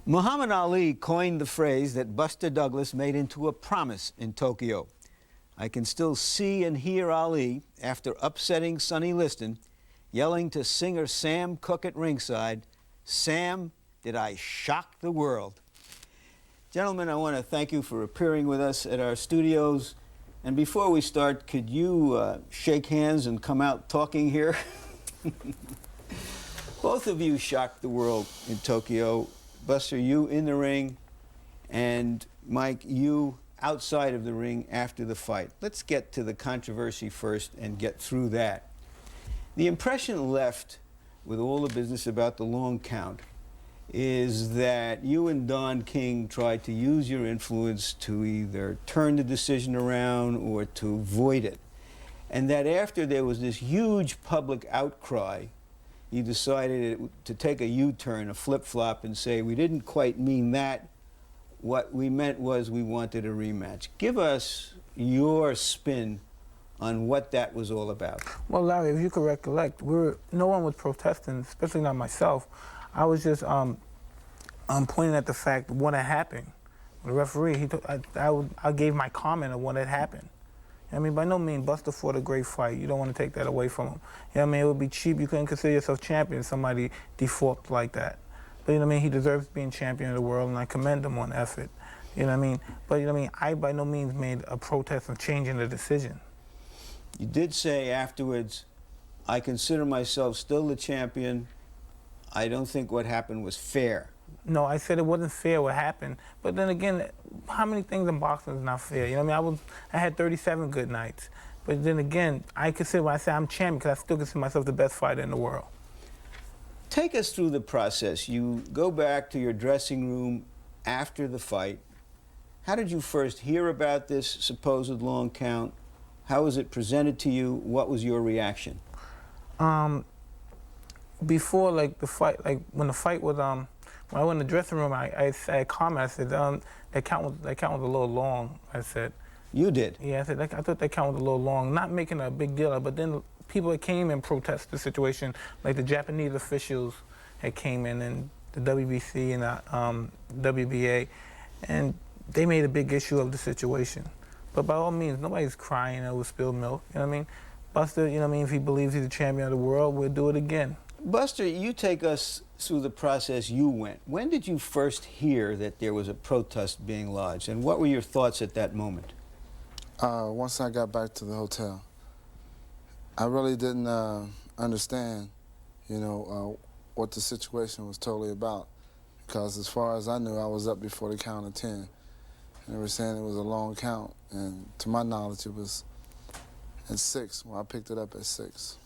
Muhammad Ali coined the phrase that Buster Douglas made into a promise in Tokyo. I can still see and hear Ali, after upsetting Sonny Liston, yelling to singer Sam Cooke at ringside, "Sam, did I shock the world?" Gentlemen, I want to thank you for appearing with us at our studios. And before we start, could you shake hands and come out talking here? Both of you shocked the world in Tokyo. Buster, you in the ring, and Mike, you outside of the ring after the fight. Let's get to the controversy first and get through that. The impression left with all the business about the long count is that you and Don King tried to use your influence to either turn the decision around or to void it. And that after there was this huge public outcry, you decided to take a U-turn, a flip-flop, and say, we didn't quite mean that. What we meant was we wanted a rematch. Give us your spin on what that was all about. Well, Larry, if you could recollect, no one was protesting, especially not myself. I was just pointing at the fact of what had happened. The referee, I gave my comment on what had happened. I mean, by no means, Buster fought a great fight. You don't want to take that away from him. You know what I mean? It would be cheap. You couldn't consider yourself champion if somebody defaulted like that. But you know what I mean? He deserves being champion of the world, and I commend him on effort. You know what I mean? But you know what I mean? I by no means made a protest of changing the decision. You did say afterwards, I consider myself still the champion. I don't think what happened was fair. No, I said it wasn't fair what happened. But then again, how many things in boxing is not fair? You know what I mean? I had 37 good nights. But then again, I consider when I say I'm champion because I still consider myself the best fighter in the world. Take us through the process. You go back to your dressing room after the fight. How did you first hear about this supposed long count? How was it presented to you? What was your reaction? Before the fight, when the fight was when I went in the dressing room, I said, comment. I said, that count was a little long. I said. You did? Yeah, I said, I thought that count was a little long. Not making a big deal of it, but then people that came and protested the situation, like the Japanese officials had came in, and the WBC and the WBA, and they made a big issue of the situation. But by all means, nobody's crying over spilled milk, you know what I mean? Buster, you know what I mean, if he believes he's the champion of the world, we'll do it again. Buster, you take us through the process you went. When did you first hear that there was a protest being lodged, and what were your thoughts at that moment? Once I got back to the hotel, I really didn't understand, what the situation was totally about, because as far as I knew, I was up before the count of 10. And they were saying it was a long count, and to my knowledge, it was at 6. Well, I picked it up at 6.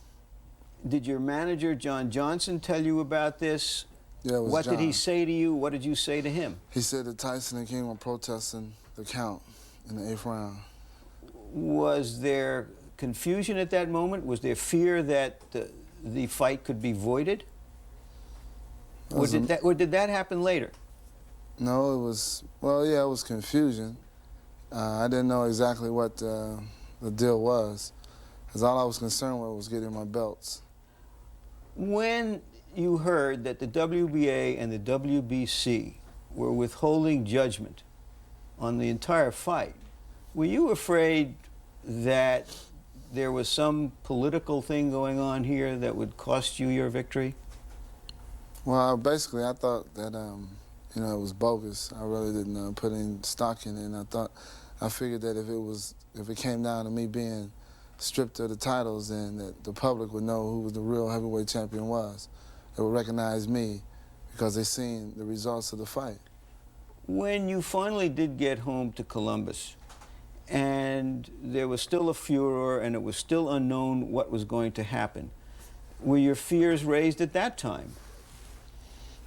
Did your manager, John Johnson, tell you about this? Yeah, it was What John. did he say to you? What did you say to him? He said that Tyson and King were protesting the count in the 8th round. Was there confusion at that moment? Was there fear that the fight could be voided? Or did that happen later? No, it was, well, yeah, it was confusion. I didn't know exactly what the deal was, because all I was concerned with was getting my belts. When you heard that the WBA and the WBC were withholding judgment on the entire fight, were you afraid that there was some political thing going on here that would cost you your victory? Well, basically, I thought that, it was bogus. I really didn't put any stock in it, and I figured that if it came down to me being stripped of the titles, then that the public would know who the real heavyweight champion was. They would recognize me because they seen the results of the fight. When you finally did get home to Columbus, and there was still a furor and it was still unknown what was going to happen, were your fears raised at that time?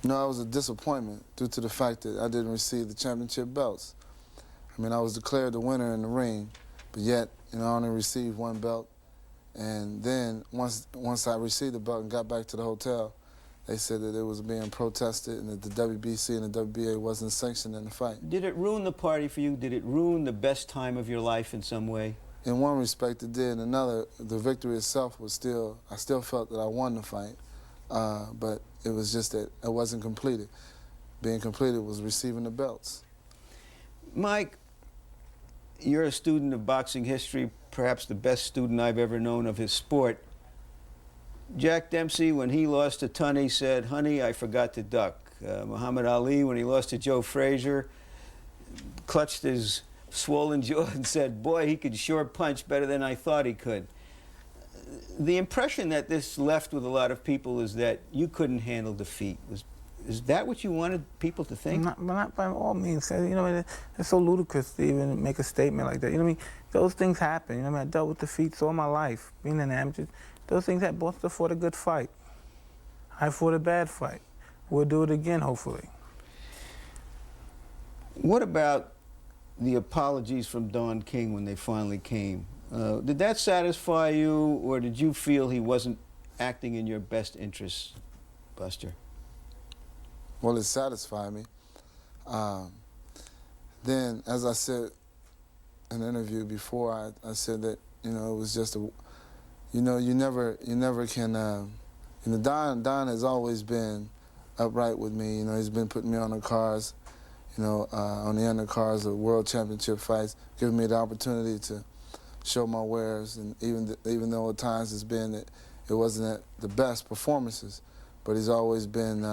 No, it was a disappointment due to the fact that I didn't receive the championship belts. I mean, I was declared the winner in the ring, but yet, I only received 1 belt. And then once I received the belt and got back to the hotel, they said that it was being protested and that the WBC and the WBA wasn't sanctioning the fight. Did it ruin the party for you? Did it ruin the best time of your life in some way? In one respect, it did. In another, the victory itself was I still felt that I won the fight, but it was just that it wasn't completed. being completed was receiving the belts. Mike, you're a student of boxing history, perhaps the best student I've ever known of his sport. Jack Dempsey, when he lost to Tunney, said, "Honey, I forgot to duck." Muhammad Ali, when he lost to Joe Frazier, clutched his swollen jaw and said, "Boy, he could sure punch better than I thought he could." The impression that this left with a lot of people is that you couldn't handle defeat. Is that what you wanted people to think? Not by all means. You know, it's so ludicrous to even make a statement like that. You know what I mean? Those things happen. You know what I mean? I dealt with defeats all my life, being an amateur. Those things happen. Buster fought a good fight. I fought a bad fight. We'll do it again, hopefully. What about the apologies from Don King when they finally came? Did that satisfy you, or did you feel he wasn't acting in your best interests, Buster? Well, it satisfied me. Then, as I said in an interview before, I said that, you know, it was just a, you know, you never can, you know, Don has always been upright with me. You know, he's been putting me on the cards, you know, on the undercards of world championship fights, giving me the opportunity to show my wares. And even though at times it's been that it wasn't at the best performances, but he's always been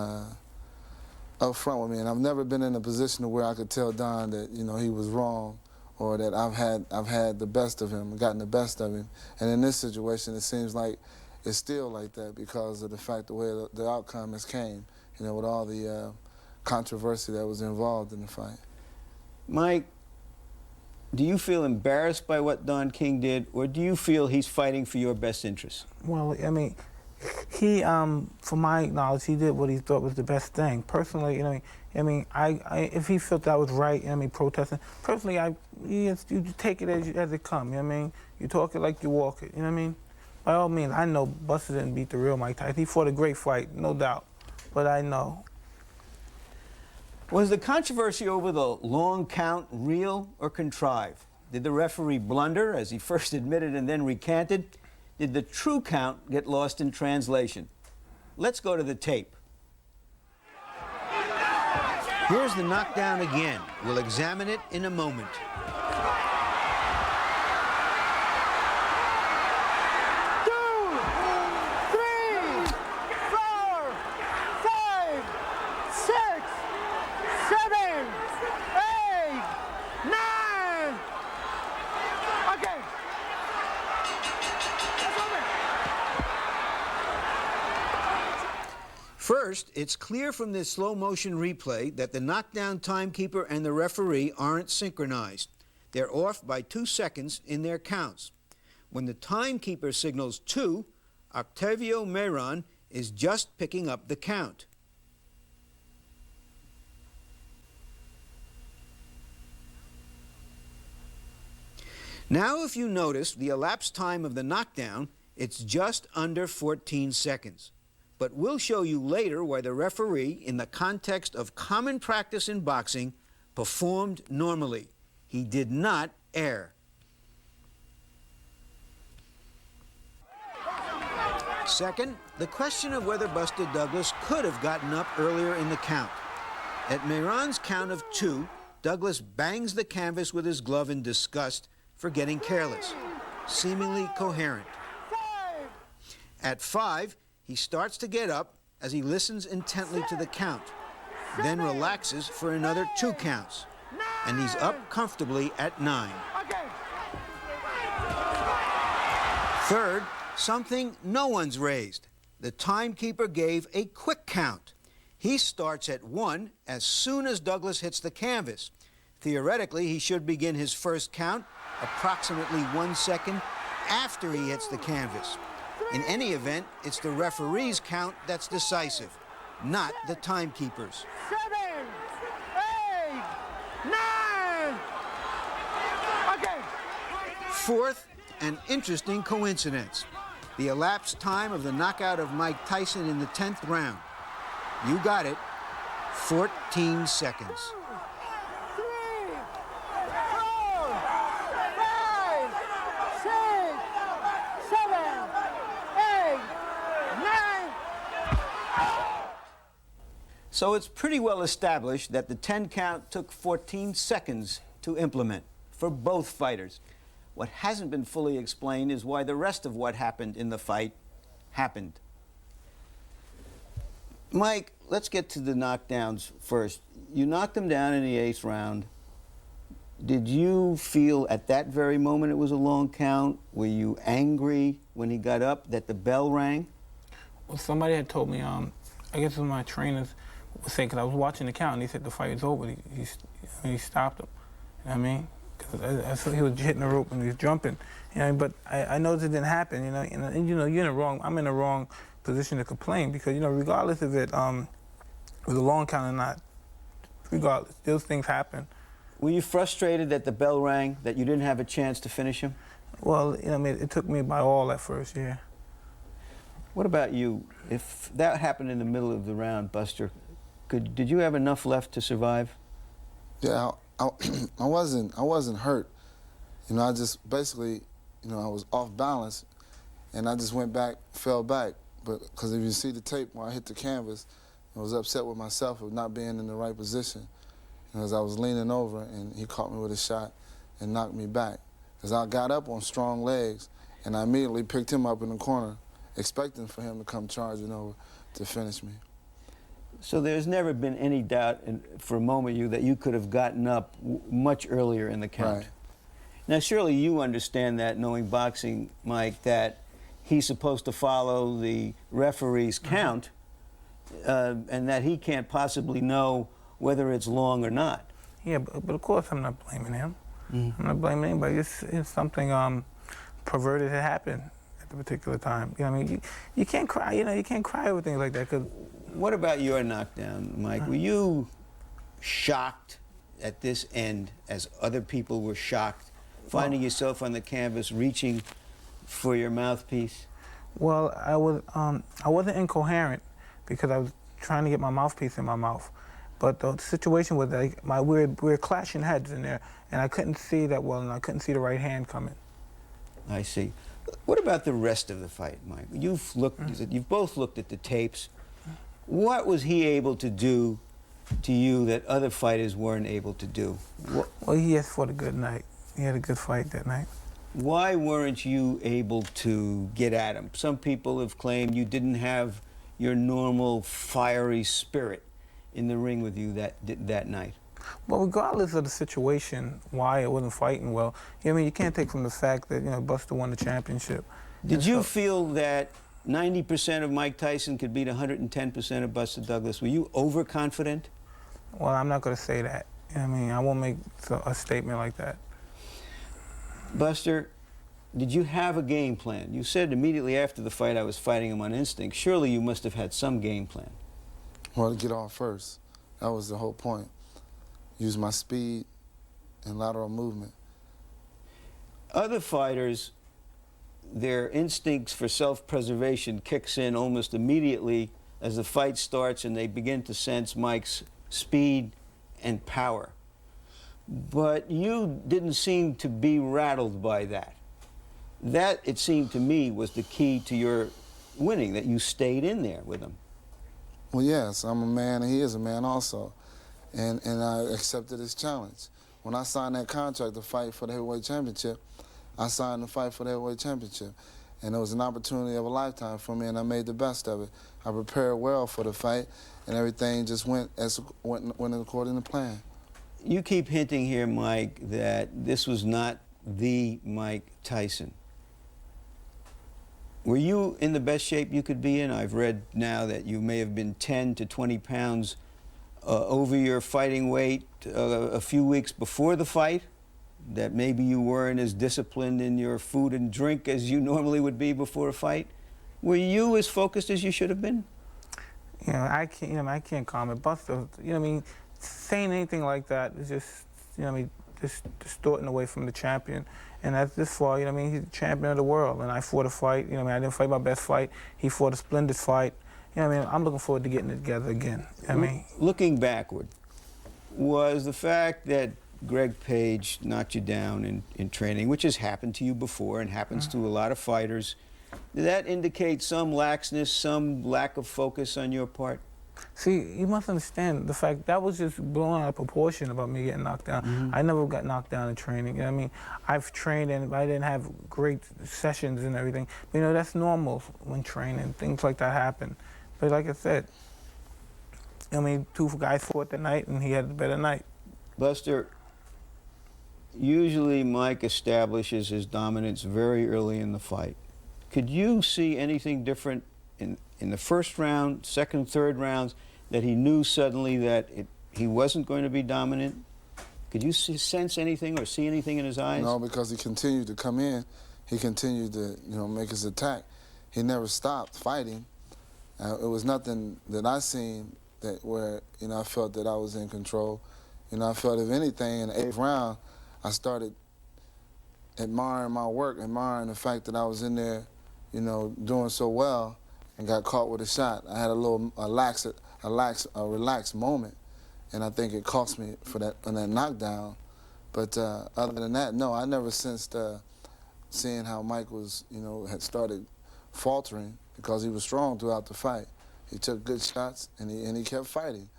up front with me. And I've never been in a position where I could tell Don that, you know, he was wrong, or that I've had the best of him, gotten the best of him. And in this situation, it seems like it's still like that because of the fact the way the outcome has came, you know, with all the controversy that was involved in the fight. Mike, Do you feel embarrassed by what Don King did, or do you feel he's fighting for your best interests? Well, I mean, he, from my knowledge, he did what he thought was the best thing. Personally, you know, if he felt that was right, protesting. Personally, you take it as it comes. You know what I mean? You talk it like you walk it. You know what I mean? By all means, I know Buster didn't beat the real Mike Tyson. He fought a great fight, no doubt. But I know. Was the controversy over the long count real or contrived? Did the referee blunder, as he first admitted and then recanted? Did the true count get lost in translation? Let's go to the tape. Here's the knockdown again. We'll examine it in a moment. First, it's clear from this slow-motion replay that the knockdown timekeeper and the referee aren't synchronized. They're off by 2 seconds in their counts. When the timekeeper signals 2, Octavio Meyran is just picking up the count. Now, if you notice the elapsed time of the knockdown, it's just under 14 seconds. But we'll show you later why the referee, in the context of common practice in boxing, performed normally. He did not err. Second, the question of whether Buster Douglas could have gotten up earlier in the count. At Meyran's count of 2, Douglas bangs the canvas with his glove in disgust for getting careless, seemingly coherent. At 5, he starts to get up as he listens intently to the count, then relaxes for another 2 counts, and he's up comfortably at 9. Third, something no one's raised. The timekeeper gave a quick count. He starts at 1 as soon as Douglas hits the canvas. Theoretically, he should begin his first count approximately 1 second after he hits the canvas. In any event, it's the referee's count that's decisive, not the timekeeper's. 7, 8, 9. Okay. Fourth, an interesting coincidence. The elapsed time of the knockout of Mike Tyson in the 10th round. You got it, 14 seconds. 3, 4, 5, 6, 7, 8, 9. So it's pretty well established that the 10 count took 14 seconds to implement for both fighters. What hasn't been fully explained is why the rest of what happened in the fight happened. Mike, let's get to the knockdowns first. You knocked him down in the 8th round. Did you feel at that very moment it was a long count? Were you angry when he got up that the bell rang? Well, somebody had told me, I guess it was my trainers, was saying, because I was watching the count, and he said the fight was over. He stopped him. You know what I mean? Because I saw he was hitting the rope and he was jumping. You know, but I noticed it didn't happen. And you're in the wrong. I'm in the wrong position to complain because regardless if it was a long count or not, regardless, those things happen. Were you frustrated that the bell rang, that you didn't have a chance to finish him? Well, it took me by all at first, yeah. What about you? If that happened in the middle of the round, Buster, did you have enough left to survive? Yeah, I wasn't hurt. I just basically, I was off balance, and I just went back, fell back. But because if you see the tape when I hit the canvas, I was upset with myself of not being in the right position. As I was leaning over, and he caught me with a shot and knocked me back. As I got up on strong legs, and I immediately picked him up in the corner, expecting for him to come charging over to finish me. So there's never been any doubt for a moment that you could have gotten up much earlier in the count. Right. Now, surely you understand that, knowing boxing, Mike, that he's supposed to follow the referee's count, and that he can't possibly know whether it's long or not. Yeah, but of course I'm not blaming him. I'm not blaming anybody. It's something perverted that happened at the particular time. You know what I mean? You can't cry. You can't cry over things like that. Cause what about your knockdown, Mike? Were you shocked at this end, as other people were shocked, finding yourself on the canvas, reaching for your mouthpiece? Well, I wasn't incoherent because I was trying to get my mouthpiece in my mouth. But the situation was like we were clashing heads in there, and I couldn't see that well, and I couldn't see the right hand coming. I see. What about the rest of the fight, Mike? You've both looked at the tapes. What was he able to do to you that other fighters weren't able to do? Well, he just fought a good night. He had a good fight that night. Why weren't you able to get at him? Some people have claimed you didn't have your normal fiery spirit in the ring with you that night. Well, regardless of the situation, why it wasn't fighting well, you can't take from the fact that, Buster won the championship. Did you feel that 90% of Mike Tyson could beat 110% of Buster Douglas? Were you overconfident? Well, I'm not going to say that. I won't make a statement like that. Buster, did you have a game plan? You said immediately after the fight I was fighting him on instinct. Surely you must have had some game plan. Well, to get off first. That was the whole point. Use my speed and lateral movement. Other fighters, their instincts for self-preservation kicks in almost immediately as the fight starts and they begin to sense Mike's speed and power. But you didn't seem to be rattled by that. That, it seemed to me, was the key to your winning, that you stayed in there with him. Well, yes, I'm a man and he is a man also. And I accepted his challenge. When I signed that contract to fight for the heavyweight championship, I signed to fight for the heavyweight championship. And it was an opportunity of a lifetime for me, and I made the best of it. I prepared well for the fight, and everything just went according to plan. You keep hinting here, Mike, that this was not the Mike Tyson. Were you in the best shape you could be in? I've read now that you may have been 10 to 20 pounds over your fighting weight a few weeks before the fight, that maybe you weren't as disciplined in your food and drink as you normally would be before a fight. Were you as focused as you should have been? I can't comment. Buster, saying anything like that is just, just distorting away from the champion. And that's this far, he's the champion of the world. And I fought a fight, I didn't fight my best fight. He fought a splendid fight. I'm looking forward to getting it together again. Looking backward, was the fact that Greg Page knocked you down in training, which has happened to you before and happens to a lot of fighters, did that indicate some laxness, some lack of focus on your part? See, you must understand the fact that was just blown out of proportion about me getting knocked down. I never got knocked down in training. You know what I mean? I've trained and I didn't have great sessions and everything. But, you know, that's normal when training. Things like that happen. But like I said, I mean, two guys fought that night and he had a better night. Buster, usually Mike establishes his dominance very early in the fight. Could you see anything different in the first round, second, third rounds, that he knew suddenly that he wasn't going to be dominant? Could you sense anything or see anything in his eyes? No, because he continued to come in. He continued to, you know, make his attack. He never stopped fighting. It was nothing that I seen that where, you know, I felt that I was in control. You know, I felt, if anything, in the 8th round, I started admiring my work, admiring the fact that I was in there, you know, doing so well, and got caught with a shot. I had a little relaxed moment, and I think it cost me for that knockdown. But other than that, no, I never sensed seeing how Mike was, you know, had started faltering, because he was strong throughout the fight. He took good shots, and he kept fighting.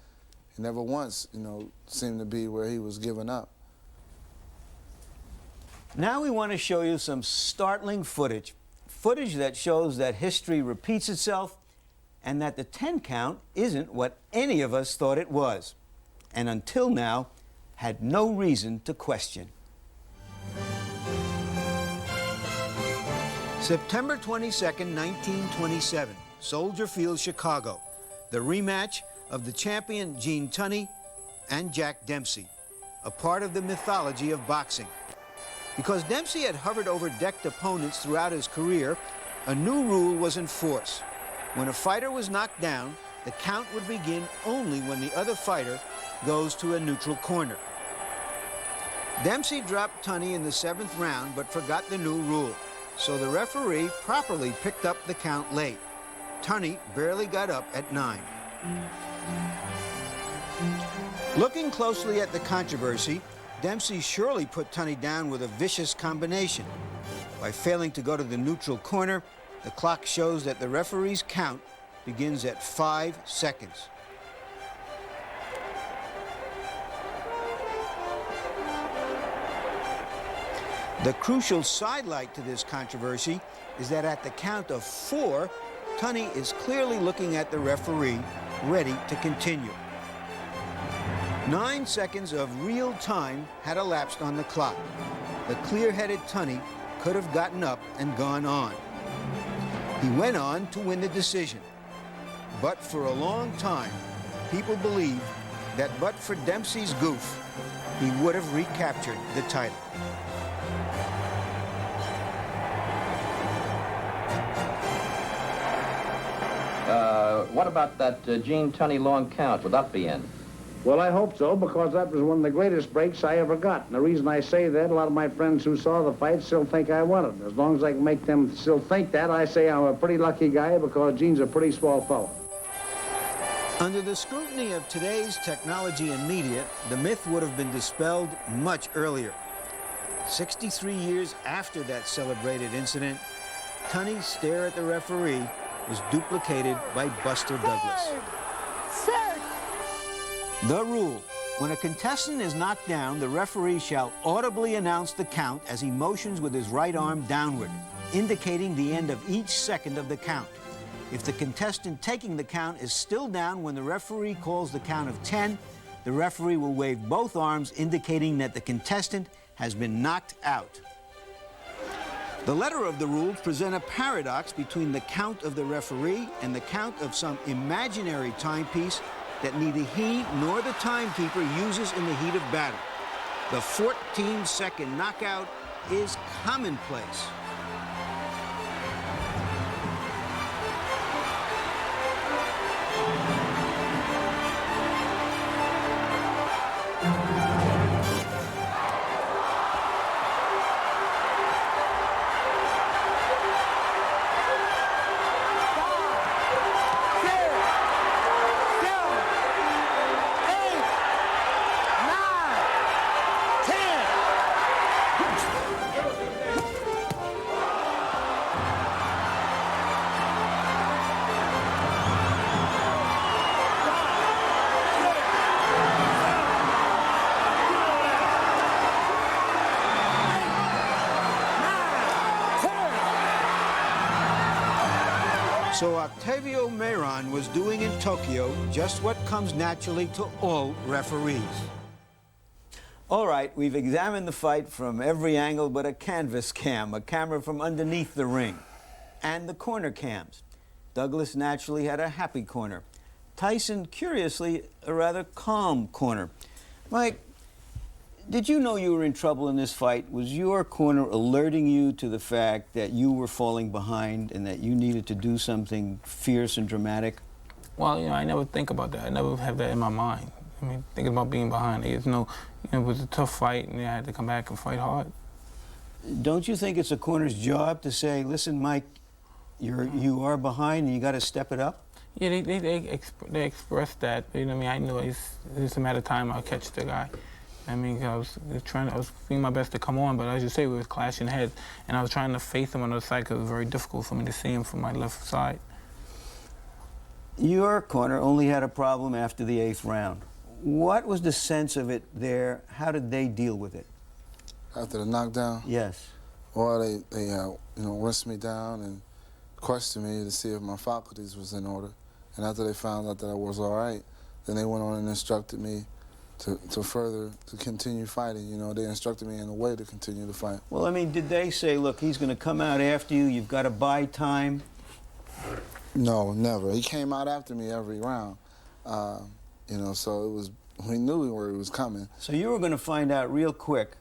He never once, you know, seemed to be where he was giving up. Now we want to show you some startling footage that shows that history repeats itself and that the 10 count isn't what any of us thought it was, and until now had no reason to question. September 22nd, 1927, Soldier Field, Chicago. The rematch of the champion Gene Tunney and Jack Dempsey, a part of the mythology of boxing. Because Dempsey had hovered over decked opponents throughout his career, a new rule was in force. When a fighter was knocked down, the count would begin only when the other fighter goes to a neutral corner. Dempsey dropped Tunney in the 7th round but forgot the new rule, so the referee properly picked up the count late. Tunney barely got up at 9. Looking closely at the controversy, Dempsey surely put Tunney down with a vicious combination. By failing to go to the neutral corner, the clock shows that the referee's count begins at 5 seconds. The crucial sidelight to this controversy is that at the count of 4, Tunney is clearly looking at the referee, ready to continue. 9 seconds of real time had elapsed on the clock. The clear-headed Tunney could have gotten up and gone on. He went on to win the decision. But for a long time, people believed that but for Dempsey's goof, he would have recaptured the title. What about that Gene Tunney long count? Would that be in? Well, I hope so, because that was one of the greatest breaks I ever got. And the reason I say that, a lot of my friends who saw the fight still think I won it. As long as I can make them still think that, I say I'm a pretty lucky guy, because Gene's a pretty small fellow. Under the scrutiny of today's technology and media, the myth would have been dispelled much earlier. 63 years after that celebrated incident, Tunney's stare at the referee was duplicated by Buster Douglas. 5, 6. The rule: when a contestant is knocked down, the referee shall audibly announce the count as he motions with his right arm downward, indicating the end of each second of the count. If the contestant taking the count is still down when the referee calls the count of 10, the referee will wave both arms, indicating that the contestant has been knocked out. The letter of the rules present a paradox between the count of the referee and the count of some imaginary timepiece that neither he nor the timekeeper uses in the heat of battle. The 14-second knockout is commonplace. So Octavio Meyron was doing in Tokyo just what comes naturally to all referees. All right, we've examined the fight from every angle but a canvas cam, a camera from underneath the ring, and the corner cams. Douglas naturally had a happy corner. Tyson, curiously, a rather calm corner. Mike, did you know you were in trouble in this fight? Was your corner alerting you to the fact that you were falling behind and that you needed to do something fierce and dramatic? Well, I never think about that. I never have that in my mind. I mean, thinking about being behind. It was a tough fight, and I had to come back and fight hard. Don't you think it's a corner's job to say, listen, Mike, you are behind and you got to step it up? Yeah, they expressed that. I knew it's just a matter of time I'll catch the guy. I was doing my best to come on, but as you say, we were clashing heads, and I was trying to face him on the other side because it was very difficult for me to see him from my left side. Your corner only had a problem after the 8th round. What was the sense of it there? How did they deal with it? After the knockdown? Yes. Well, they rinsed me down and questioned me to see if my faculties was in order. And after they found out that I was all right, then they went on and instructed me to continue fighting. They instructed me in a way to continue to fight. Well, I mean, did they say, look, he's going to come out after you, you've got to buy time? No, never. He came out after me every round. So it was, we knew where he was coming. So you were going to find out real quick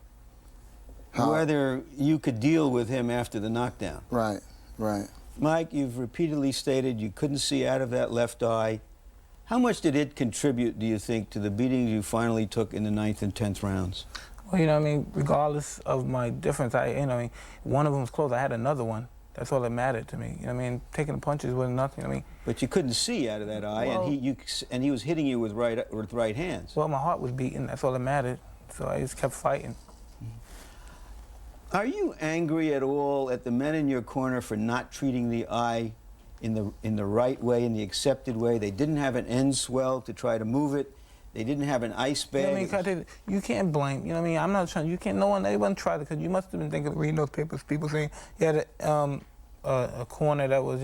whether you could deal with him after the knockdown. Right, right. Mike, you've repeatedly stated you couldn't see out of that left eye. How much did it contribute, do you think, to the beatings you finally took in the 9th and 10th rounds? Well, regardless of my difference, one of them was close. I had another one. That's all that mattered to me. Taking the punches wasn't nothing. But you couldn't see out of that eye, well, and he was hitting you with right hands. Well, my heart was beating. That's all that mattered. So I just kept fighting. Are you angry at all at the men in your corner for not treating the eye in the right way, in the accepted way? They didn't have an end swell to try to move it. They didn't have an ice bag. You can't blame. I'm not trying. You can't. Anyone tried it, because you must have been reading those papers. People saying you had a corner that was,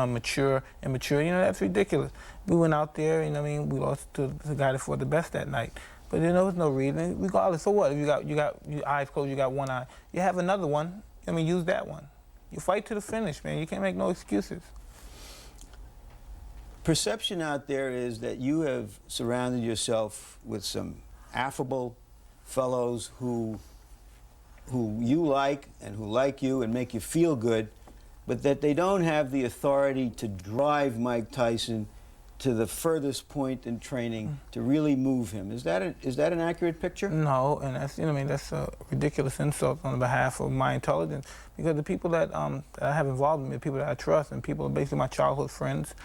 mature, immature. That's ridiculous. We went out there, we lost to the guy that fought the best that night. But there was no reason. Regardless, so what? If you got your eyes closed, you got one eye. You have another one. Use that one. You fight to the finish, man. You can't make no excuses. Perception out there is that you have surrounded yourself with some affable fellows who you like and who like you and make you feel good, but that they don't have the authority to drive Mike Tyson to the furthest point in training to really move him. Is that an accurate picture? No, and that's a ridiculous insult on behalf of my intelligence, because the people that I have involved in me, the people that I trust, and people are basically my childhood friends,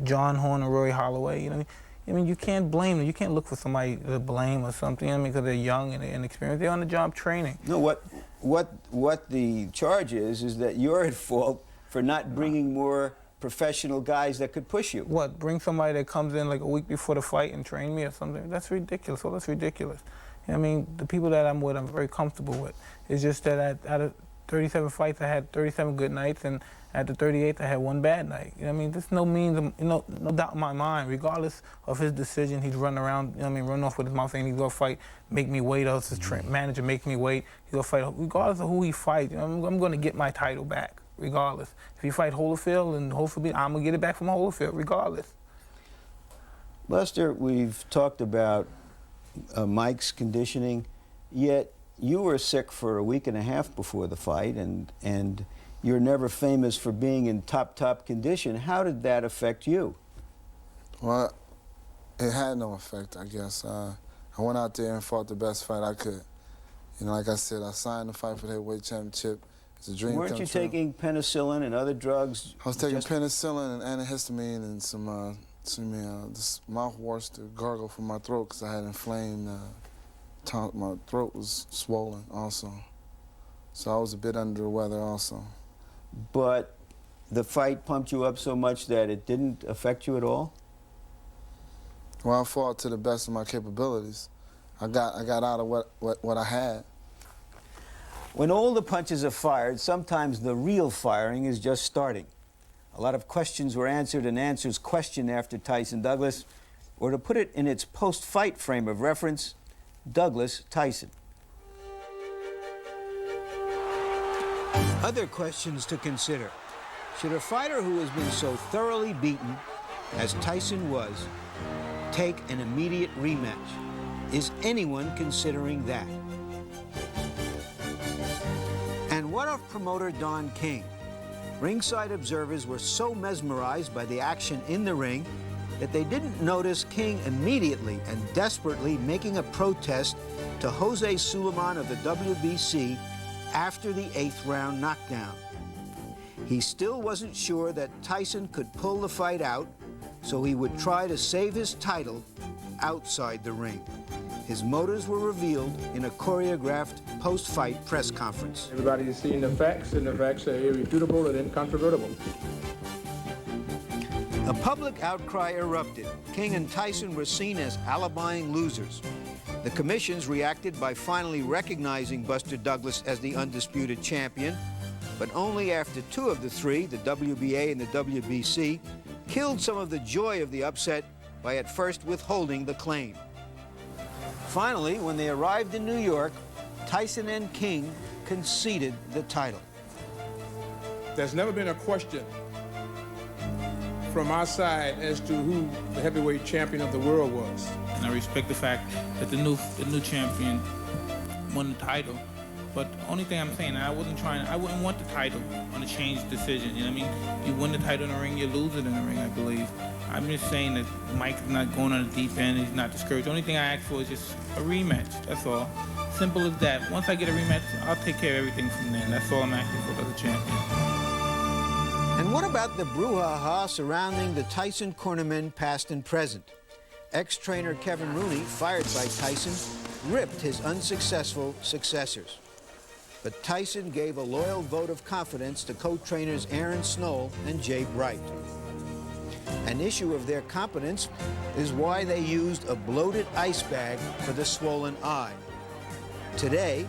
John Horn and Rory Holloway. You can't blame them. You can't look for somebody to blame or something. Because they're young and inexperienced. They're on the job training. No, what the charge is that you're at fault for not bringing more professional guys that could push you. What, bring somebody that comes in like a week before the fight and train me or something? That's ridiculous. Well, that's ridiculous. The people that I'm with, I'm very comfortable with. It's just that out of 37 fights, I had 37 good nights, and at the 38th, I had one bad night. There's no means, no doubt in my mind, regardless of his decision, he'd run around, run off with his mouth saying he's gonna fight, make me wait, or his manager make me wait, he's gonna fight. Regardless of who he fights, I'm gonna get my title back. Regardless. If he fight Holyfield and Holyfield, I'm going to get it back from Holyfield, regardless. Buster, we've talked about Mike's conditioning, yet you were sick for a week and a half before the fight, and you're never famous for being in top condition. How did that affect you? Well, it had no effect, I guess. I went out there and fought the best fight I could. Like I said, I signed the fight for the heavyweight championship. It's a dream Weren't you taking penicillin and other drugs? I was taking penicillin and antihistamine and some this mouthwash to gargle from my throat because I had inflamed. My throat was swollen also. So I was a bit under the weather also. But the fight pumped you up so much that it didn't affect you at all? Well, I fought to the best of my capabilities. I got out of what I had. When all the punches are fired, sometimes the real firing is just starting. A lot of questions were answered and answers questioned after Tyson Douglas, or to put it in its post-fight frame of reference, Douglas Tyson. Other questions to consider. Should a fighter who has been so thoroughly beaten as Tyson was take an immediate rematch? Is anyone considering that? And what of promoter Don King? Ringside observers were so mesmerized by the action in the ring that they didn't notice King immediately and desperately making a protest to Jose Suleiman of the WBC after the 8th round knockdown. He still wasn't sure that Tyson could pull the fight out, so he would try to save his title outside the ring. His motives were revealed in a choreographed post-fight press conference. Everybody has seen the facts, and the facts are irrefutable and incontrovertible. A public outcry erupted. King and Tyson were seen as alibiing losers. The commissions reacted by finally recognizing Buster Douglas as the undisputed champion, but only after two of the three, the WBA and the WBC, killed some of the joy of the upset by at first withholding the claim. Finally, when they arrived in New York, Tyson and King conceded the title. There's never been a question from our side as to who the heavyweight champion of the world was. And I respect the fact that the new champion won the title. But the only thing I'm saying, I wouldn't want the title on a change decision. You know what I mean? You win the title in the ring, you lose it in the ring, I believe. I'm just saying that Mike is not going on the deep end, he's not discouraged. The only thing I ask for is just a rematch, that's all. Simple as that. Once I get a rematch, I'll take care of everything from there. That's all I'm asking for as a champion. And what about the brouhaha surrounding the Tyson cornermen past and present? Ex-trainer Kevin Rooney, fired by Tyson, ripped his unsuccessful successors. But Tyson gave a loyal vote of confidence to co-trainers Aaron Snoll and Jay Bright. An issue of their competence is why they used a bloated ice bag for the swollen eye. Today,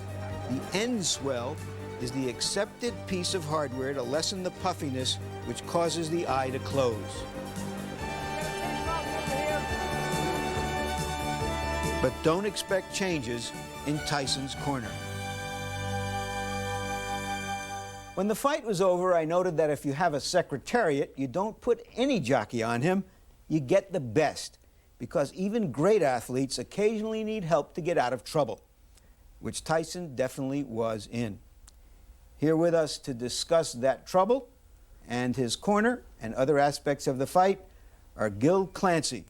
the end swell is the accepted piece of hardware to lessen the puffiness which causes the eye to close. But don't expect changes in Tyson's corner. When the fight was over, I noted that if you have a secretariat, you don't put any jockey on him, you get the best, because even great athletes occasionally need help to get out of trouble, which Tyson definitely was in. Here with us to discuss that trouble and his corner and other aspects of the fight are Gil Clancy,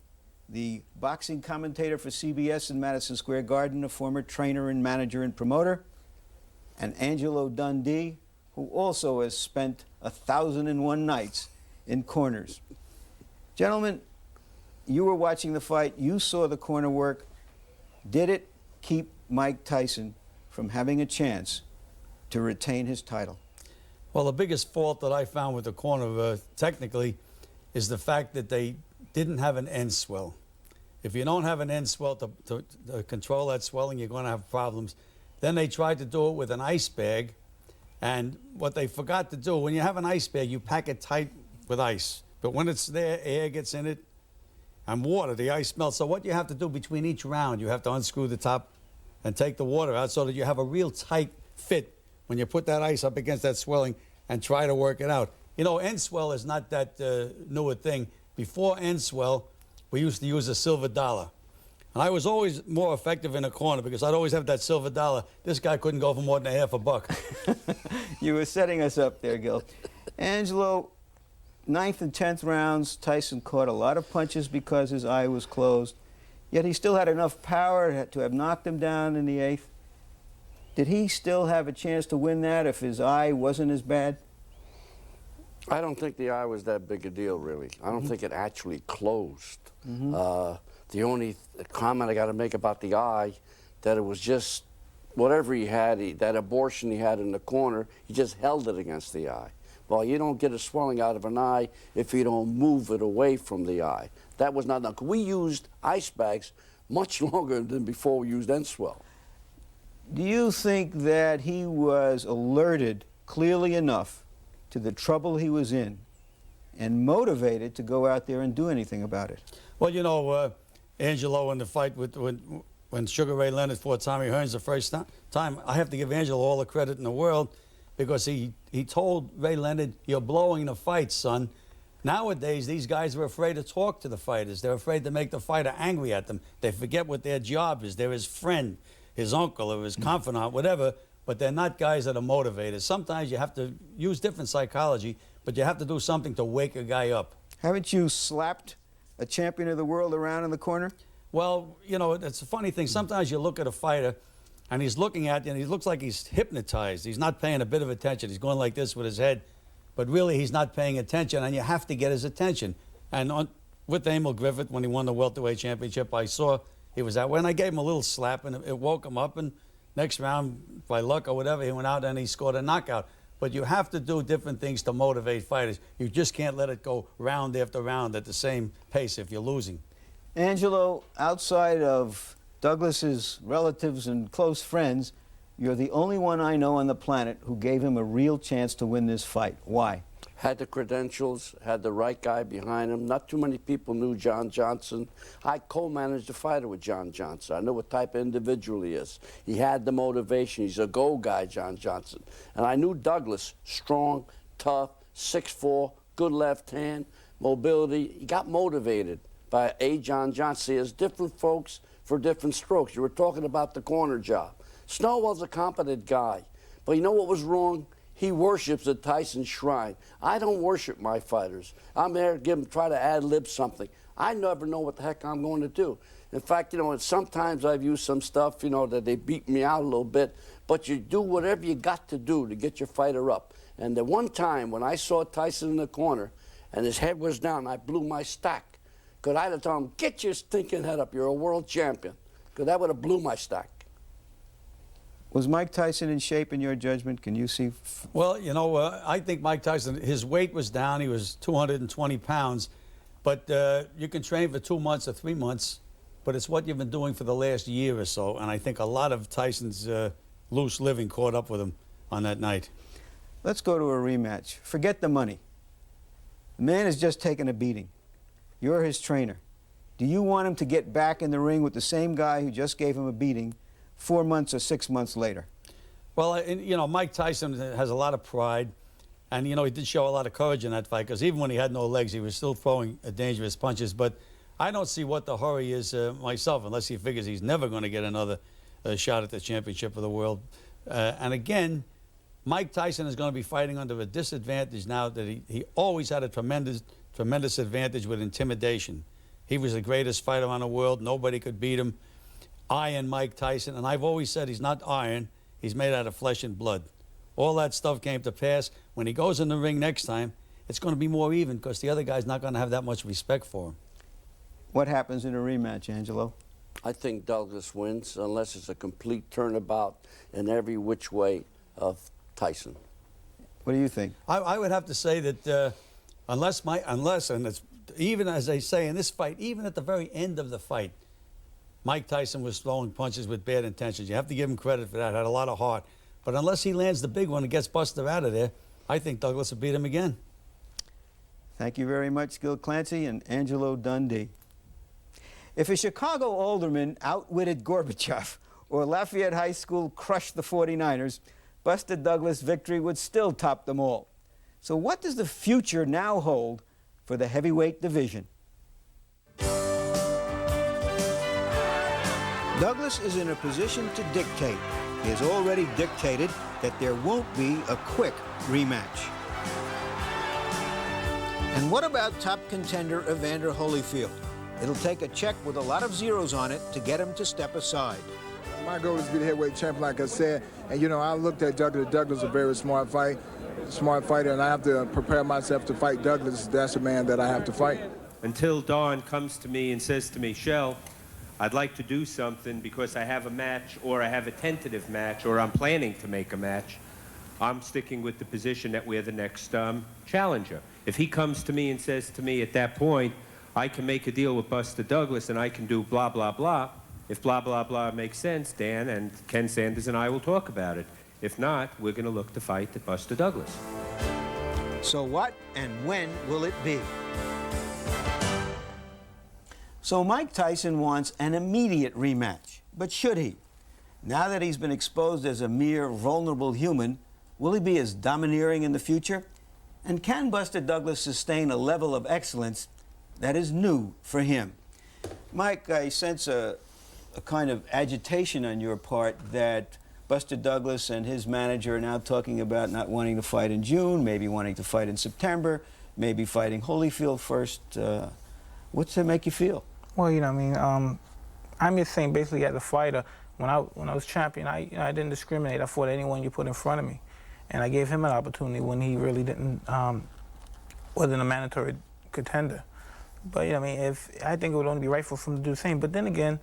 the boxing commentator for CBS in Madison Square Garden, a former trainer and manager and promoter, and Angelo Dundee, who also has spent 1,001 nights in corners. Gentlemen, you were watching the fight, you saw the corner work. Did it keep Mike Tyson from having a chance to retain his title? Well, the biggest fault that I found with the corner, technically, is the fact that they didn't have an end swell. If you don't have an end swell to control that swelling, you're going to have problems. Then they tried to do it with an ice bag, and what they forgot to do, when you have an ice bag, you pack it tight with ice. But when it's there, air gets in it, and water, the ice melts. So what you have to do between each round, you have to unscrew the top and take the water out so that you have a real tight fit when you put that ice up against that swelling and try to work it out. You know, end swell is not that new a thing. Before end swell, we used to use a silver dollar. And I was always more effective in a corner because I'd always have that silver dollar. This guy couldn't go for more than half a buck. You were setting us up there, Gil. Angelo, 9th and 10th rounds, Tyson caught a lot of punches because his eye was closed. Yet he still had enough power to have knocked him down in the 8th. Did he still have a chance to win that if his eye wasn't as bad? I don't think the eye was that big a deal, really. I don't think it actually closed. The only comment I got to make about the eye, that it was just whatever he had, that abortion he had in the corner, he just held it against the eye. Well, you don't get a swelling out of an eye if you don't move it away from the eye. That was not enough. We used ice bags much longer than before we used end swell. Do you think that he was alerted clearly enough to the trouble he was in and motivated to go out there and do anything about it? Well, you know, Angelo in the fight when Sugar Ray Leonard fought Tommy Hearns the first time, I have to give Angelo all the credit in the world because he told Ray Leonard, "You're blowing the fight, son." Nowadays, these guys are afraid to talk to the fighters. They're afraid to make the fighter angry at them. They forget what their job is. They're his friend, his uncle, or his confidant, whatever, but they're not guys that are motivated. Sometimes you have to use different psychology, but you have to do something to wake a guy up. Haven't you slapped a champion of the world around in the corner? Well, you know, it's a funny thing. Sometimes you look at a fighter, and he's looking at you, and he looks like he's hypnotized. He's not paying a bit of attention. He's going like this with his head. But really, he's not paying attention, and you have to get his attention. And with Emil Griffith, when he won the welterweight championship, I saw he was that way, and I gave him a little slap, and it woke him up. And next round, by luck or whatever, he went out and he scored a knockout. But you have to do different things to motivate fighters. You just can't let it go round after round at the same pace if you're losing. Angelo, outside of Douglas's relatives and close friends, you're the only one I know on the planet who gave him a real chance to win this fight. Why? Had the credentials, had the right guy behind him. Not too many people knew John Johnson. I co-managed the fighter with John Johnson. I know what type of individual he is. He had the motivation. He's a go guy, John Johnson. And I knew Douglas, strong, tough, 6'4", good left hand, mobility. He got motivated by John Johnson. There's different folks for different strokes. You were talking about the corner job. Snow was a competent guy, but you know what was wrong? He worships at Tyson's shrine. I don't worship my fighters. I'm there to try to ad-lib something. I never know what the heck I'm going to do. In fact, you know, sometimes I've used some stuff, you know, that they beat me out a little bit, but you do whatever you got to do to get your fighter up. And the one time when I saw Tyson in the corner and his head was down, I blew my stack. Because I'd have told him, get your stinking head up, you're a world champion. Because that would have blew my stack. Was Mike Tyson in shape in your judgment? Can you see? Well, you know, I think Mike Tyson, his weight was down. He was 220 pounds. But you can train for 2 months or 3 months, but it's what you've been doing for the last year or so. And I think a lot of Tyson's loose living caught up with him on that night. Let's go to a rematch. Forget the money. The man has just taken a beating. You're his trainer. Do you want him to get back in the ring with the same guy who just gave him a beating 4 months or 6 months later? Well, you know, Mike Tyson has a lot of pride, and, you know, he did show a lot of courage in that fight, because even when he had no legs, he was still throwing dangerous punches. But I don't see what the hurry is myself, unless he figures he's never going to get another shot at the championship of the world. And again, Mike Tyson is going to be fighting under a disadvantage now that he always had a tremendous advantage with intimidation. He was the greatest fighter on the world. Nobody could beat him. Iron Mike Tyson, and I've always said he's not iron, he's made out of flesh and blood. All that stuff came to pass. When he goes in the ring next time, it's going to be more even, because the other guy's not going to have that much respect for him. What happens in a rematch, Angelo? I think Douglas wins, unless it's a complete turnabout in every which way of Tyson. What do you think? I would have to say that and it's, even as they say in this fight, even at the very end of the fight, Mike Tyson was throwing punches with bad intentions. You have to give him credit for that. Had a lot of heart. But unless he lands the big one and gets busted out of there, I think Douglas will beat him again. Thank you very much, Gil Clancy and Angelo Dundee. If a Chicago alderman outwitted Gorbachev or Lafayette High School crushed the 49ers, Buster Douglas' victory would still top them all. So what does the future now hold for the heavyweight division? Douglas is in a position to dictate. He has already dictated that there won't be a quick rematch. And what about top contender Evander Holyfield? It'll take a check with a lot of zeros on it to get him to step aside. My goal is to be the heavyweight champion, like I said. And, you know, I looked at Douglas. Douglas is a very smart fighter, and I have to prepare myself to fight Douglas. That's the man that I have to fight. Until Don comes to me and says to me, Shell, I'd like to do something because I have a match, or I have a tentative match, or I'm planning to make a match, I'm sticking with the position that we're the next challenger. If he comes to me and says to me at that point, I can make a deal with Buster Douglas and I can do blah, blah, blah, if blah, blah, blah makes sense, Dan and Ken Sanders and I will talk about it. If not, we're going to look to fight Buster Douglas. So what and when will it be? So Mike Tyson wants an immediate rematch, but should he? Now that he's been exposed as a mere vulnerable human, will he be as domineering in the future? And can Buster Douglas sustain a level of excellence that is new for him? Mike, I sense a kind of agitation on your part that Buster Douglas and his manager are now talking about not wanting to fight in June, maybe wanting to fight in September, maybe fighting Holyfield first. What's that make you feel? Well, you know, I mean, I'm just saying, basically, as a fighter, when I was champion, I didn't discriminate. I fought anyone you put in front of me, and I gave him an opportunity when he really didn't, wasn't a mandatory contender. But you know, I mean, I think it would only be right for him to do the same. But then again,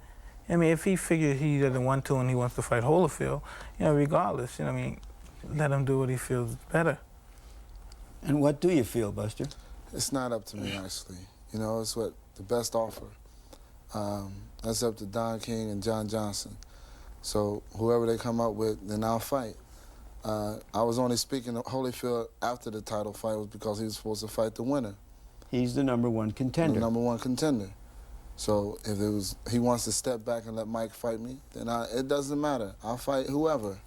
I mean, if he figures he doesn't want to and he wants to fight Holyfield, you know, regardless, you know, I mean, let him do what he feels better. And what do you feel, Buster? It's not up to me, actually. You know, it's what the best offer. That's up to Don King and John Johnson. So whoever they come up with, then I'll fight. I was only speaking of Holyfield after the title fight was because he was supposed to fight the winner. He's the #1 contender. The #1 contender. So if he wants to step back and let Mike fight me, then it doesn't matter. I'll fight whoever.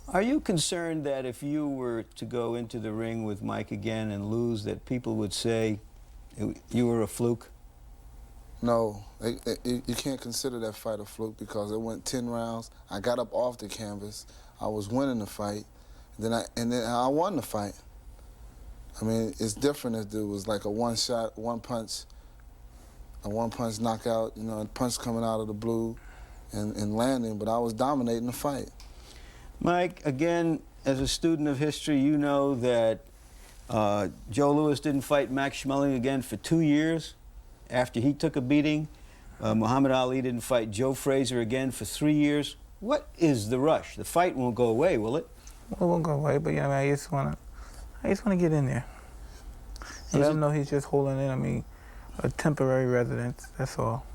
Are you concerned that if you were to go into the ring with Mike again and lose, that people would say you were a fluke? No, you can't consider that fight a fluke because it went 10 rounds. I got up off the canvas. I was winning the fight, and then I won the fight. I mean, it's different if it was like a one-shot, one-punch knockout, you know, a punch coming out of the blue and landing, but I was dominating the fight. Mike, again, as a student of history, you know that Joe Louis didn't fight Max Schmeling again for 2 years after he took a beating. Muhammad Ali didn't fight Joe Frazier again for 3 years. What is the rush? The fight won't go away, will it? Well, it won't go away, but you know, I just want to get in there. And let him know he's just holding in, I mean, a temporary residence, that's all.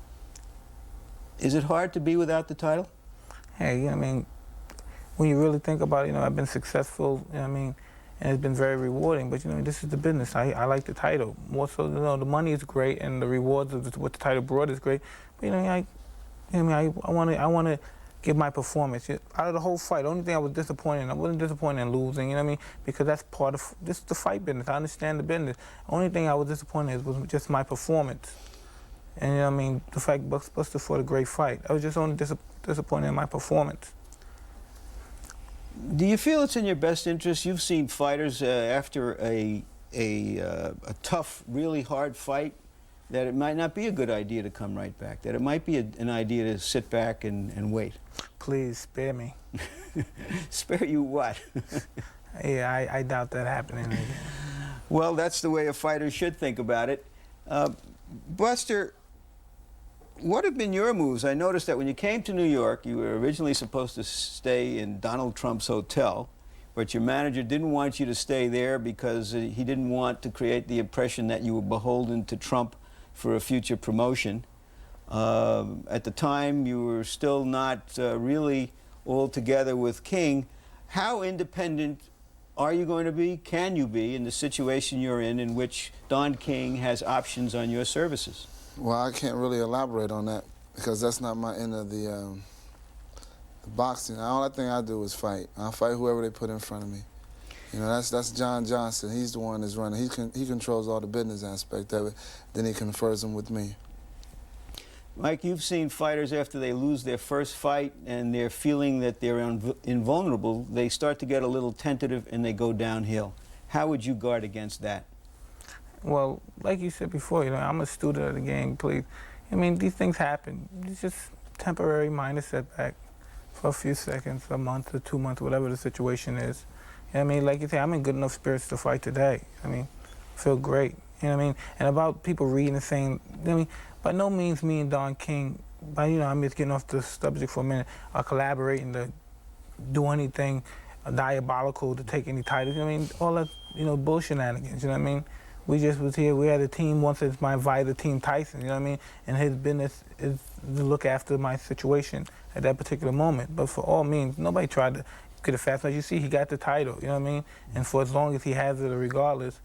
Is it hard to be without the title? Hey, you know, I mean, when you really think about it, you know, I've been successful, you know what I mean, and it's been very rewarding, but you know, this is the business. I like the title. More so, you know, the money is great and the rewards of what the title brought is great, but you know, I want to give my performance. Out of the whole fight, the only thing I was disappointed in, I wasn't disappointed in losing, you know what I mean? Because that's part of, this is the fight business. I understand the business. The only thing I was disappointed in was just my performance. And you know what I mean? The fact Buster fought a great fight. I was just only disappointed in my performance. Do you feel it's in your best interest? You've seen fighters after a tough, really hard fight, that it might not be a good idea to come right back, that it might be an idea to sit back and wait. Please, spare me. Spare you what? Yeah, I doubt that happening again. Well, that's the way a fighter should think about it. Buster, what have been your moves? I noticed that when you came to New York, you were originally supposed to stay in Donald Trump's hotel, but your manager didn't want you to stay there because he didn't want to create the impression that you were beholden to Trump for a future promotion. At the time, you were still not really all together with King. How independent are you going to be, can you be, in the situation you're in which Don King has options on your services? Well, I can't really elaborate on that because that's not my end of the boxing. The only thing I do is fight. I fight whoever they put in front of me. You know, that's John Johnson. He's the one that's running. He controls all the business aspect of it. Then he confers them with me. Mike, you've seen fighters after they lose their first fight and they're feeling that they're invulnerable, they start to get a little tentative and they go downhill. How would you guard against that? Well, like you said before, you know, I'm a student of the game, please. I mean, these things happen. It's just temporary minor setback for a few seconds, a month or 2 months, whatever the situation is. You know what I mean? Like you say, I'm in good enough spirits to fight today. I mean, I feel great. You know what I mean? And about people reading and saying, I mean, by no means me and Don King, but you know, I'm just getting off the subject for a minute, are collaborating to do anything diabolical to take any titles. I mean, all that, you know, bullshit shenanigans, you know what I mean? We just was here, we had a team, once it's my advisor, Team Tyson, you know what I mean? And his business is to look after my situation at that particular moment. But for all means, nobody tried to get it fast. As you see, he got the title, you know what I mean? And for as long as he has it, regardless,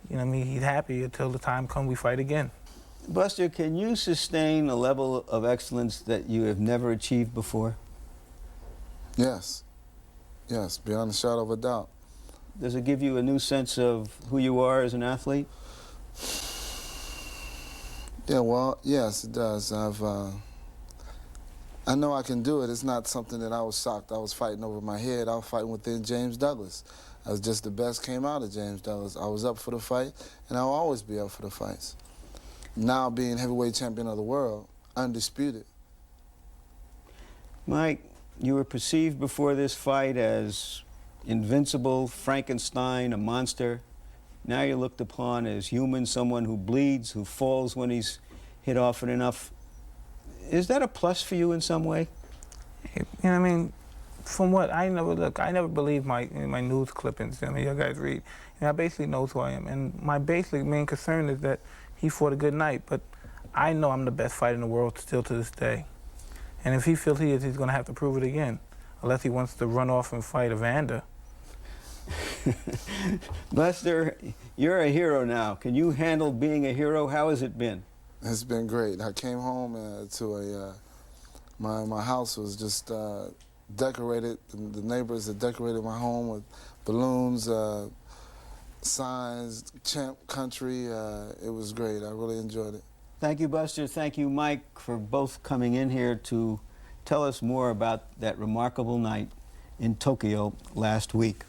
you know what I mean, he's happy until the time comes we fight again. Buster, can you sustain a level of excellence that you have never achieved before? Yes. Yes, beyond a shadow of a doubt. Does it give you a new sense of who you are as an athlete? Yeah, well, yes, it does. I know I can do it. It's not something that I was shocked I was fighting over my head. I was fighting within James Douglas. I was just the best came out of James Douglas. I was up for the fight, and I'll always be up for the fights. Now being heavyweight champion of the world, undisputed. Mike, you were perceived before this fight as invincible, Frankenstein, a monster. Now you're looked upon as human, someone who bleeds, who falls when he's hit often enough. Is that a plus for you in some way? You know what I mean? From what I never believe my news clippings. I mean, you guys read. I basically knows who I am. And my basic main concern is that he fought a good night, but I know I'm the best fighter in the world still to this day. And if he feels he is, he's going to have to prove it again, unless he wants to run off and fight Evander. Buster, you're a hero now. Can you handle being a hero? How has it been? It's been great. I came home to my house was just decorated. The neighbors had decorated my home with balloons, signs, champ country. It was great. I really enjoyed it. Thank you, Buster. Thank you, Mike, for both coming in here to tell us more about that remarkable night in Tokyo last week.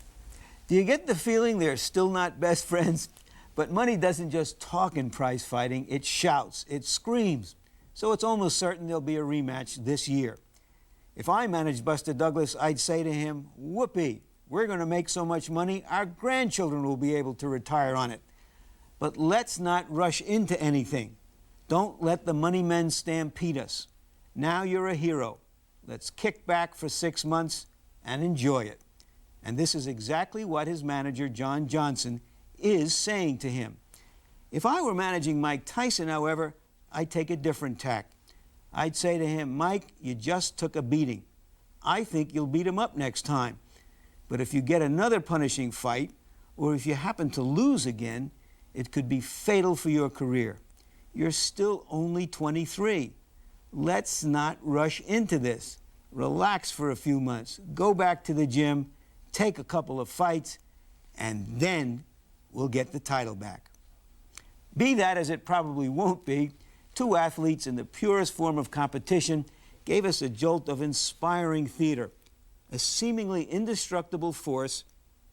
Do you get the feeling they're still not best friends? But money doesn't just talk in prize fighting, it shouts, it screams. So it's almost certain there'll be a rematch this year. If I managed Buster Douglas, I'd say to him, whoopee, we're going to make so much money, our grandchildren will be able to retire on it. But let's not rush into anything. Don't let the money men stampede us. Now you're a hero. Let's kick back for 6 months and enjoy it. And this is exactly what his manager, John Johnson, is saying to him. If I were managing Mike Tyson, however, I'd take a different tack. I'd say to him, Mike, you just took a beating. I think you'll beat him up next time. But if you get another punishing fight, or if you happen to lose again, it could be fatal for your career. You're still only 23. Let's not rush into this. Relax for a few months. Go back to the gym, take a couple of fights, and then we'll get the title back. Be that as it probably won't be, two athletes in the purest form of competition gave us a jolt of inspiring theater. A seemingly indestructible force,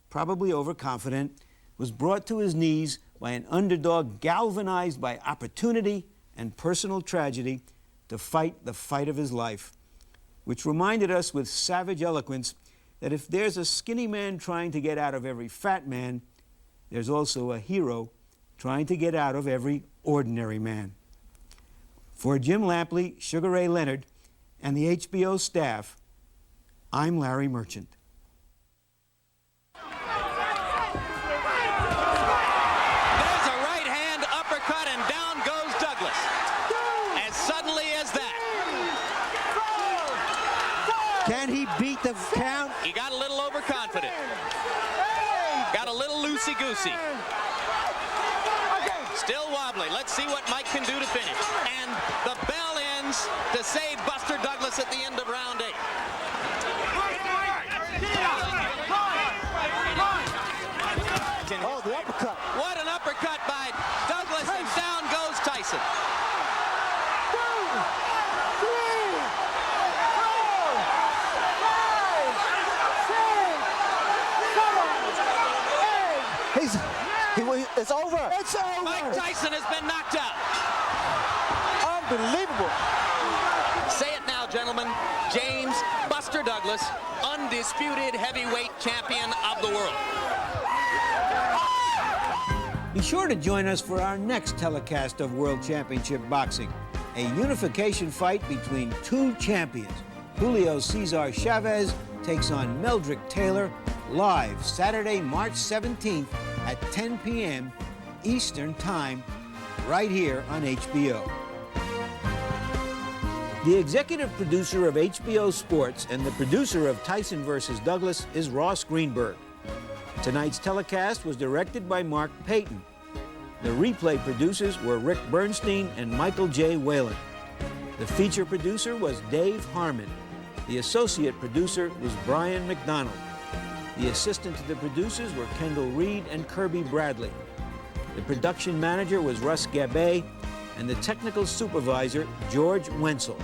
probably overconfident, was brought to his knees by an underdog galvanized by opportunity and personal tragedy to fight the fight of his life, which reminded us with savage eloquence that if there's a skinny man trying to get out of every fat man, there's also a hero trying to get out of every ordinary man. For Jim Lampley, Sugar Ray Leonard, and the HBO staff, I'm Larry Merchant. There's a right hand uppercut and down goes Douglas. As suddenly as that. Can he beat the count? He got a little overconfident. Got a little loosey-goosey. Still wobbly. Let's see what Mike can do to finish. And the bell ends to save Buster Douglas at the end of round 8. Oh, the uppercut. What an uppercut by Douglas, and down goes Tyson. 2, 3, 4, 5, 6, 7, 8. It's over. It's over. Mike Tyson has been knocked out. Unbelievable. Say it now, gentlemen. James Buster Douglas, undisputed heavyweight champion of the world. Be sure to join us for our next telecast of World Championship Boxing, a unification fight between two champions. Julio Cesar Chavez takes on Meldrick Taylor, live Saturday, March 17th at 10 p.m. Eastern Time, right here on HBO. The executive producer of HBO Sports and the producer of Tyson vs. Douglas is Ross Greenberg. Tonight's telecast was directed by Mark Payton. The replay producers were Rick Bernstein and Michael J. Whalen. The feature producer was Dave Harmon. The associate producer was Brian McDonald. The assistant to the producers were Kendall Reed and Kirby Bradley. The production manager was Russ Gabay, and the technical supervisor, George Wenzel.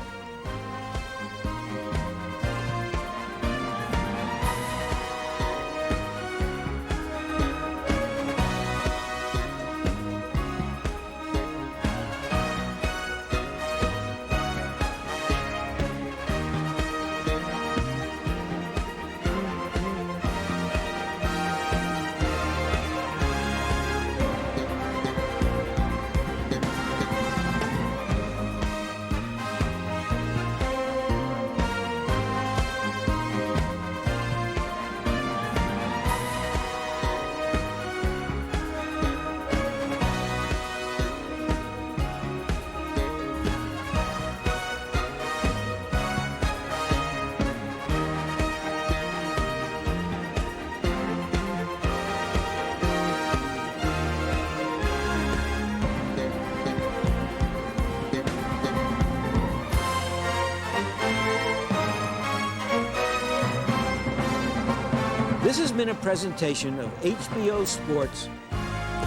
This has been a presentation of HBO Sports,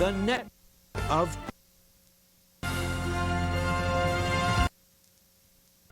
the net of